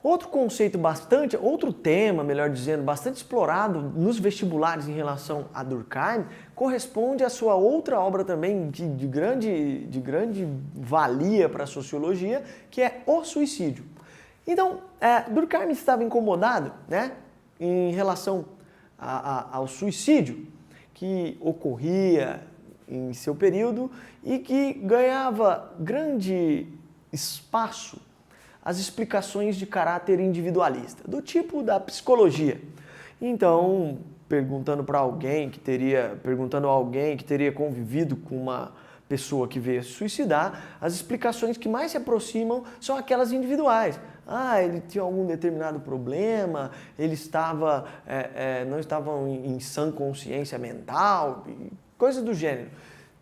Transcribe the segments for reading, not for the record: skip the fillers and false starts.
Outro tema, melhor dizendo, bastante explorado nos vestibulares em relação a Durkheim, corresponde à sua outra obra também de grande valia para a sociologia, que é O Suicídio. Então, Durkheim estava incomodado, né, em relação ao suicídio que ocorria em seu período e que ganhava grande espaço as explicações de caráter individualista, do tipo da psicologia. Então, perguntando a alguém que teria convivido com uma pessoa que veio se suicidar, as explicações que mais se aproximam são aquelas individuais. Ele tinha algum determinado problema, ele não estava em sã consciência mental, coisas do gênero.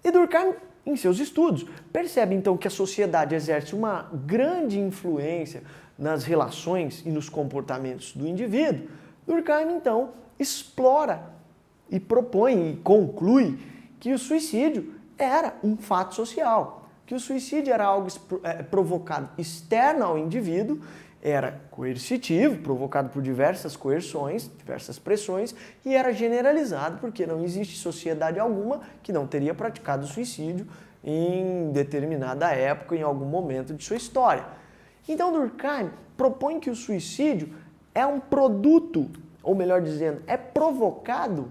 E Durkheim, em seus estudos, percebe então que a sociedade exerce uma grande influência nas relações e nos comportamentos do indivíduo. Durkheim então explora e propõe e conclui que o suicídio era um fato social, que o suicídio era algo provocado externo ao indivíduo, era coercitivo, provocado por diversas coerções, diversas pressões, e era generalizado porque não existe sociedade alguma que não teria praticado suicídio em determinada época, em algum momento de sua história. Então Durkheim propõe que o suicídio é um produto, ou melhor dizendo, é provocado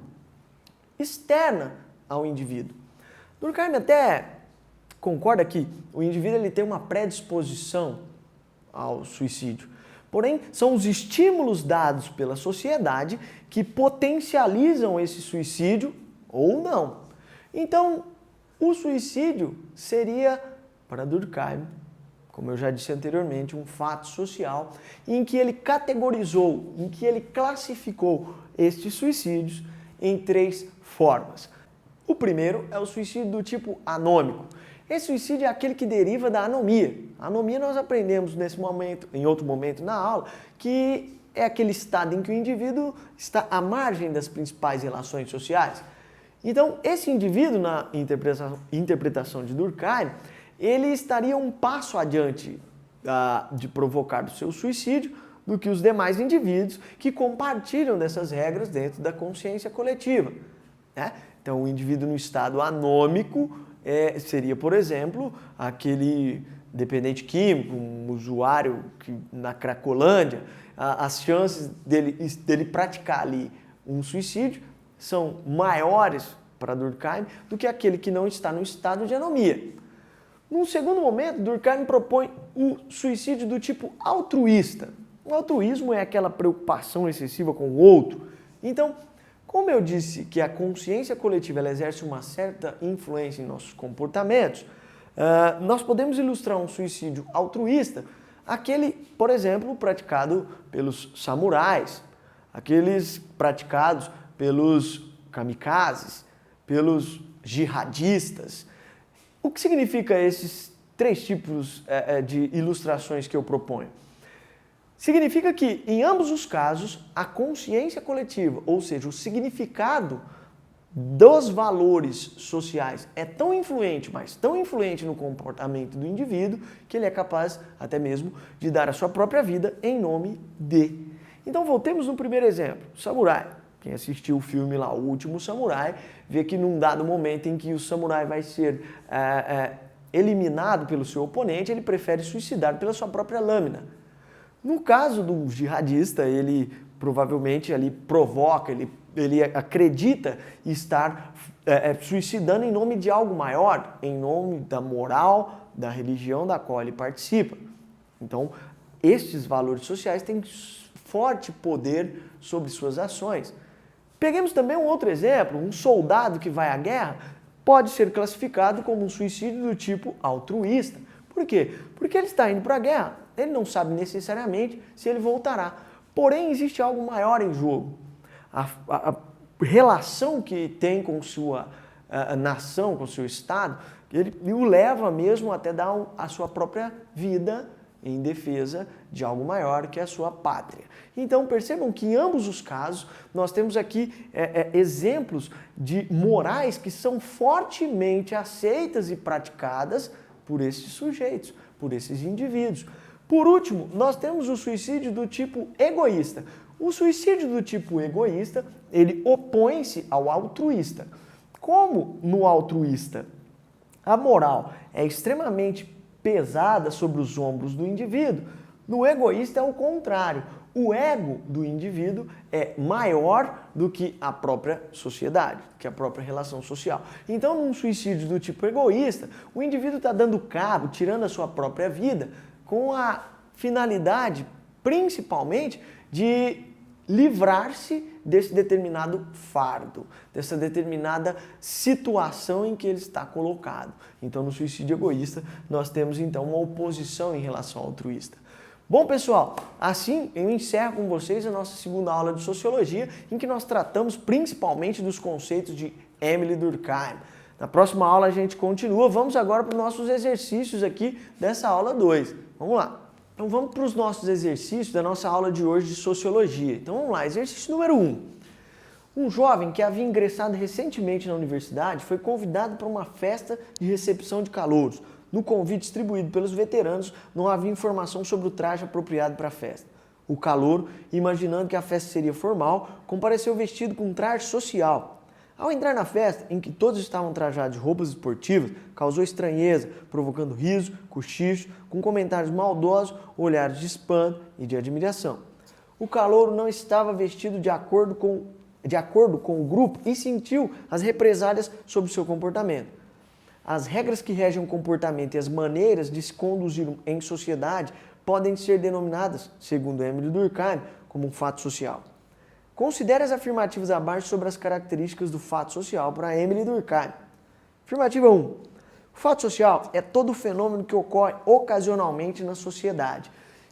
externa ao indivíduo. Durkheim até concorda que o indivíduo ele tem uma predisposição ao suicídio. Porém, são os estímulos dados pela sociedade que potencializam esse suicídio ou não. Então, o suicídio seria, para Durkheim, como eu já disse anteriormente, um fato social em que ele categorizou, em que ele classificou estes suicídios em 3 formas. O primeiro é o suicídio do tipo anômico. Esse suicídio é aquele que deriva da anomia. A anomia nós aprendemos em outro momento na aula, que é aquele estado em que o indivíduo está à margem das principais relações sociais. Então, esse indivíduo, na interpretação de Durkheim, ele estaria um passo adiante de provocar o seu suicídio do que os demais indivíduos que compartilham dessas regras dentro da consciência coletiva, né? Então, o indivíduo no estado anômico seria, por exemplo, aquele dependente químico, um usuário que, na Cracolândia, as chances dele praticar ali um suicídio são maiores para Durkheim do que aquele que não está no estado de anomia. Num segundo momento, Durkheim propõe o suicídio do tipo altruísta. O altruísmo é aquela preocupação excessiva com o outro. Então, como eu disse que a consciência coletiva ela exerce uma certa influência em nossos comportamentos, nós podemos ilustrar um suicídio altruísta, aquele, por exemplo, praticado pelos samurais, aqueles praticados pelos kamikazes, pelos jihadistas. O que significa esses 3 tipos de ilustrações que eu proponho? Significa que, em ambos os casos, a consciência coletiva, ou seja, o significado dos valores sociais é tão influente, mas tão influente no comportamento do indivíduo, que ele é capaz até mesmo de dar a sua própria vida em nome de. Então voltemos no primeiro exemplo, o samurai. Quem assistiu o filme lá, O Último Samurai, vê que num dado momento em que o samurai vai ser eliminado pelo seu oponente, ele prefere suicidar pela sua própria lâmina. No caso do jihadista, ele provavelmente ali provoca, ele acredita estar suicidando em nome de algo maior, em nome da moral, da religião da qual ele participa. Então, estes valores sociais têm forte poder sobre suas ações. Peguemos também um outro exemplo, um soldado que vai à guerra pode ser classificado como um suicídio do tipo altruísta. Por quê? Porque ele está indo para a guerra, ele não sabe necessariamente se ele voltará. Porém, existe algo maior em jogo. A relação que tem com sua nação, com seu Estado, ele o leva mesmo até dar a sua própria vida em defesa de algo maior que a sua pátria. Então percebam que em ambos os casos nós temos aqui exemplos de morais que são fortemente aceitas e praticadas por esses sujeitos, por esses indivíduos. Por último, nós temos o suicídio do tipo egoísta. O suicídio do tipo egoísta, ele opõe-se ao altruísta. Como no altruísta a moral é extremamente pesada sobre os ombros do indivíduo, no egoísta é o contrário. O ego do indivíduo é maior do que a própria sociedade, que a própria relação social. Então, num suicídio do tipo egoísta, o indivíduo está dando cabo, tirando a sua própria vida, com a finalidade, principalmente, de livrar-se desse determinado fardo, dessa determinada situação em que ele está colocado. Então, no suicídio egoísta, nós temos, então, uma oposição em relação ao altruísta. Bom, pessoal, assim eu encerro com vocês a nossa segunda aula de Sociologia, em que nós tratamos principalmente dos conceitos de Émile Durkheim. Na próxima aula a gente continua, vamos agora para os nossos exercícios aqui dessa aula 2. Vamos lá. Então vamos para os nossos exercícios da nossa aula de hoje de Sociologia. Então vamos lá, exercício número 1. Um jovem que havia ingressado recentemente na universidade foi convidado para uma festa de recepção de calouros. No convite distribuído pelos veteranos, não havia informação sobre o traje apropriado para a festa. O calouro, imaginando que a festa seria formal, compareceu vestido com um traje social. Ao entrar na festa, em que todos estavam trajados de roupas esportivas, causou estranheza, provocando riso, cochicho, com comentários maldosos, olhares de espanto e de admiração. O calouro não estava vestido de acordo com o grupo e sentiu as represálias sobre o seu comportamento. As regras que regem o comportamento e as maneiras de se conduzir em sociedade podem ser denominadas, segundo Émile Durkheim, como um fato social. Considere as afirmativas abaixo sobre as características do fato social para Émile Durkheim. Afirmativa 1. O fato social é todo fenômeno que ocorre ocasionalmente na sociedade.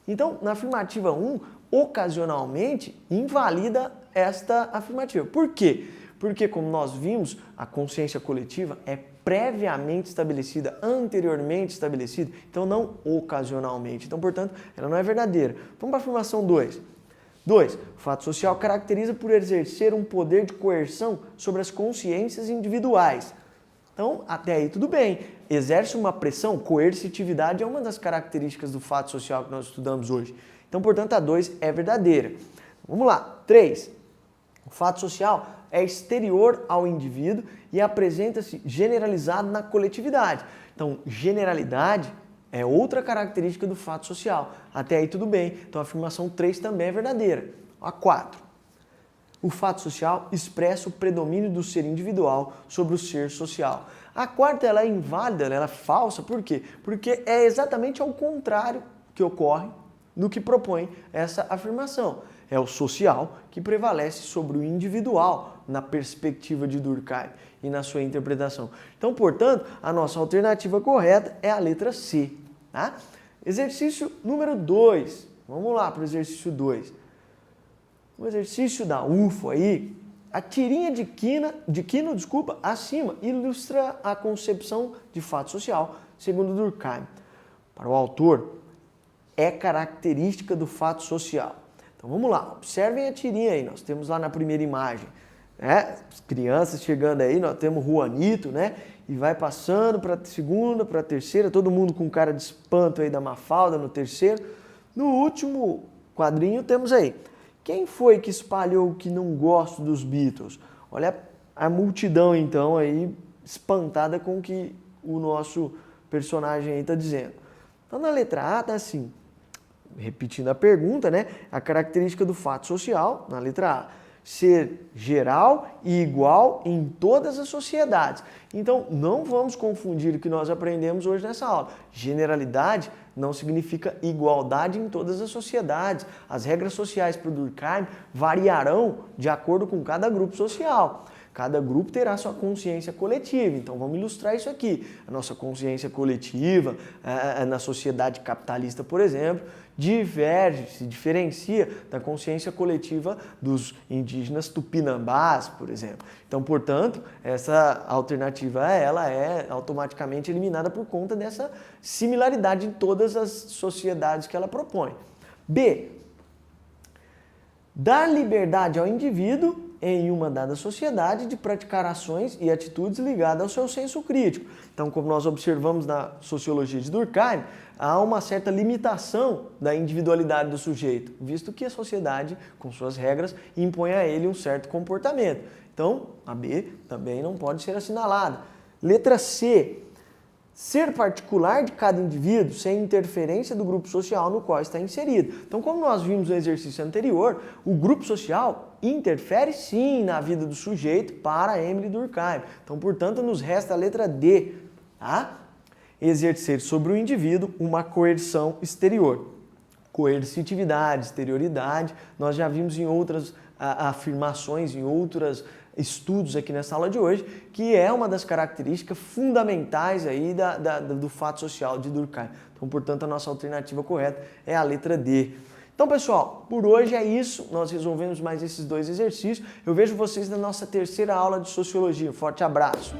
Então, na afirmativa 1, ocasionalmente invalida esta afirmativa. Por quê? Porque, como nós vimos, a consciência coletiva é previamente estabelecida, anteriormente estabelecida, então não ocasionalmente. Então, portanto, ela não é verdadeira. Vamos para a afirmação 2. 2. O fato social caracteriza por exercer um poder de coerção sobre as consciências individuais. Então, até aí tudo bem. Exerce uma pressão, coercitividade é uma das características do fato social que nós estudamos hoje. Então, portanto, a 2 é verdadeira. Vamos lá. 3. O fato social é exterior ao indivíduo e apresenta-se generalizado na coletividade. Então, generalidade é outra característica do fato social. Até aí tudo bem. Então, a afirmação 3 também é verdadeira. A 4. O fato social expressa o predomínio do ser individual sobre o ser social. A quarta ela é inválida, ela é falsa. Por quê? Porque é exatamente ao contrário que ocorre do que propõe essa afirmação. É o social que prevalece sobre o individual na perspectiva de Durkheim e na sua interpretação. Então, portanto, a nossa alternativa correta é a letra C. Tá? Exercício número 2. Vamos lá para o exercício 2. O exercício da UFO aí, a tirinha de quino, acima, ilustra a concepção de fato social, segundo Durkheim. Para o autor, é característica do fato social. Então vamos lá, observem a tirinha aí, nós temos lá na primeira imagem, né? As crianças chegando aí, nós temos o Juanito, né? E vai passando para a segunda, para a terceira, todo mundo com cara de espanto aí da Mafalda no terceiro. No último quadrinho temos aí, quem foi que espalhou que não gosta dos Beatles? Olha a multidão então aí espantada com o que o nosso personagem aí está dizendo. Então na letra A tá assim, repetindo a pergunta, né? A característica do fato social, na letra A, ser geral e igual em todas as sociedades. Então, não vamos confundir o que nós aprendemos hoje nessa aula. Generalidade não significa igualdade em todas as sociedades. As regras sociais para o Durkheim variarão de acordo com cada grupo social. Cada grupo terá sua consciência coletiva. Então, vamos ilustrar isso aqui. A nossa consciência coletiva, na sociedade capitalista, por exemplo, diverge, se diferencia da consciência coletiva dos indígenas tupinambás, por exemplo. Então, portanto, essa alternativa ela é automaticamente eliminada por conta dessa similaridade em todas as sociedades que ela propõe. B. Dar liberdade ao indivíduo em uma dada sociedade de praticar ações e atitudes ligadas ao seu senso crítico. Então, como nós observamos na sociologia de Durkheim, há uma certa limitação da individualidade do sujeito, visto que a sociedade, com suas regras, impõe a ele um certo comportamento. Então, a B também não pode ser assinalada. Letra C. Ser particular de cada indivíduo sem interferência do grupo social no qual está inserido. Então, como nós vimos no exercício anterior, o grupo social interfere sim na vida do sujeito para Emile Durkheim. Então, portanto, nos resta a letra D, tá? Exercer sobre o indivíduo uma coerção exterior. Coercitividade, exterioridade, nós já vimos em outras afirmações, em outros estudos aqui nessa aula de hoje, que é uma das características fundamentais aí do fato social de Durkheim. Então, portanto, a nossa alternativa correta é a letra D. Então, pessoal, por hoje é isso. Nós resolvemos mais esses dois exercícios. Eu vejo vocês na nossa terceira aula de Sociologia. Forte abraço!